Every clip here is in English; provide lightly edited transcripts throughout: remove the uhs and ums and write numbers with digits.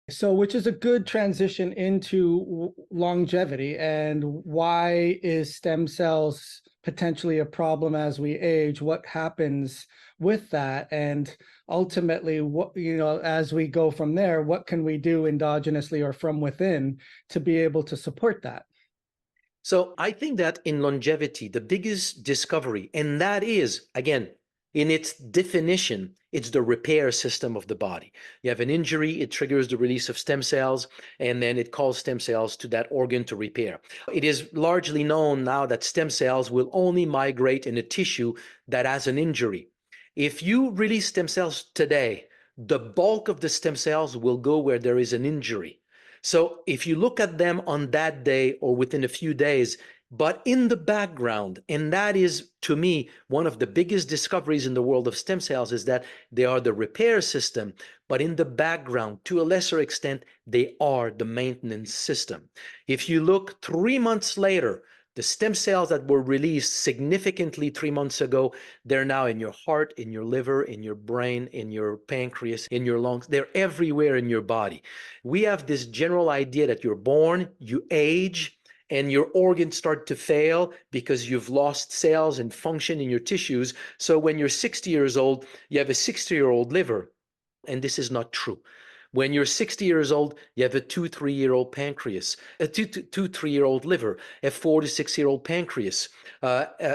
So, which is a good transition into longevity, and why is stem cells potentially a problem as we age? What happens with that? And ultimately, what, as we go from there, what can we do endogenously or from within to be able to support that? So I think that in longevity, the biggest discovery, and that is, again, in its definition, it's the repair system of the body. You have an injury, it triggers the release of stem cells, and then it calls stem cells to that organ to repair. It is largely known now that stem cells will only migrate in a tissue that has an injury. If you release stem cells today, the bulk of the stem cells will go where there is an injury. So if you look at them on that day or within a few days, but in the background, and that is to me one of the biggest discoveries in the world of stem cells, is that they are the repair system, but in the background, to a lesser extent, they are the maintenance system. If you look 3 months later, the stem cells that were released significantly 3 months ago, they're now in your heart, in your liver, in your brain, in your pancreas, in your lungs. They're everywhere in your body. We have this general idea that you're born, you age, and your organs start to fail because you've lost cells and function in your tissues. So when you're 60 years old, you have a 60-year-old liver. And this is not true. When you're 60 years old, you have a 2-3-year-old pancreas, a 2-3-year-old liver, a 4-6-year-old pancreas.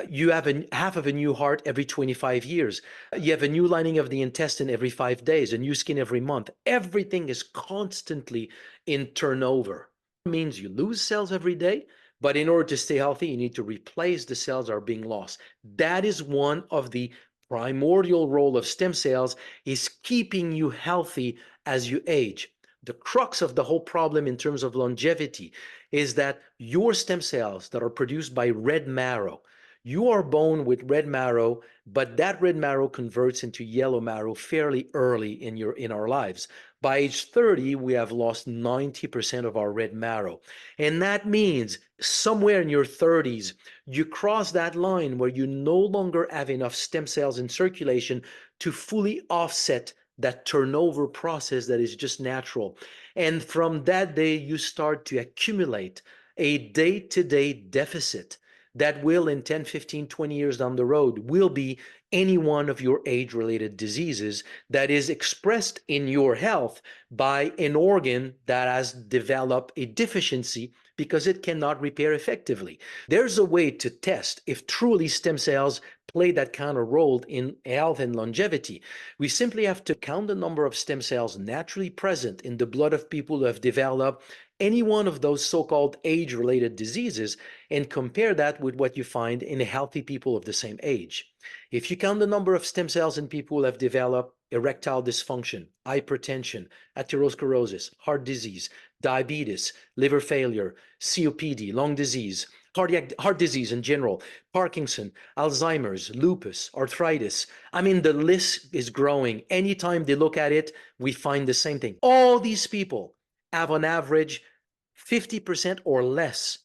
You have half of a new heart every 25 years. You have a new lining of the intestine every 5 days, a new skin every month. Everything is constantly in turnover. It means you lose cells every day, but in order to stay healthy, you need to replace the cells that are being lost. That is one of the primordial role of stem cells, is keeping you healthy as you age. The crux of the whole problem in terms of longevity is that your stem cells that are produced by red marrow, you are born with red marrow, but that red marrow converts into yellow marrow fairly early in our lives. By age 30, we have lost 90% of our red marrow. And that means somewhere in your 30s, you cross that line where you no longer have enough stem cells in circulation to fully offset that turnover process that is just natural. And from that day, you start to accumulate a day-to-day deficit that will, in 10, 15, 20 years down the road, will be any one of your age-related diseases that is expressed in your health by an organ that has developed a deficiency because it cannot repair effectively. There's a way to test if truly stem cells play that kind of role in health and longevity. We simply have to count the number of stem cells naturally present in the blood of people who have developed any one of those so-called age-related diseases and compare that with what you find in healthy people of the same age. If you count the number of stem cells in people who have developed erectile dysfunction, hypertension, atherosclerosis, heart disease, diabetes, liver failure, COPD, lung disease, heart disease in general, Parkinson, Alzheimer's, lupus, arthritis. I mean, the list is growing. Anytime they look at it, we find the same thing. All these people have on average 50% or less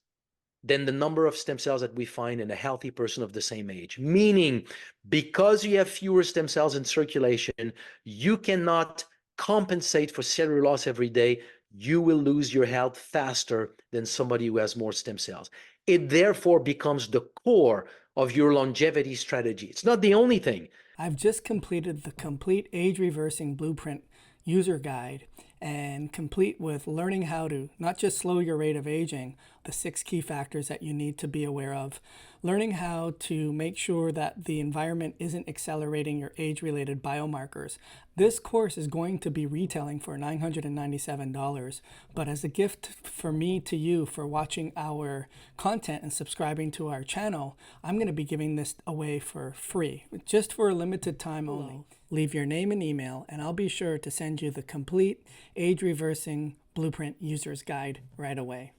than the number of stem cells that we find in a healthy person of the same age. Meaning, because you have fewer stem cells in circulation, you cannot compensate for cellular loss every day. You will lose your health faster than somebody who has more stem cells. It therefore becomes the core of your longevity strategy. It's not the only thing. I've just completed the complete age reversing blueprint user guide, and complete with learning how to not just slow your rate of aging, the 6 key factors that you need to be aware of, learning how to make sure that the environment isn't accelerating your age-related biomarkers. This course is going to be retailing for $997, but as a gift for me to you for watching our content and subscribing to our channel, I'm going to be giving this away for free, just for a limited time only. Leave your name and email, and I'll be sure to send you the complete age reversing blueprint user's guide right away.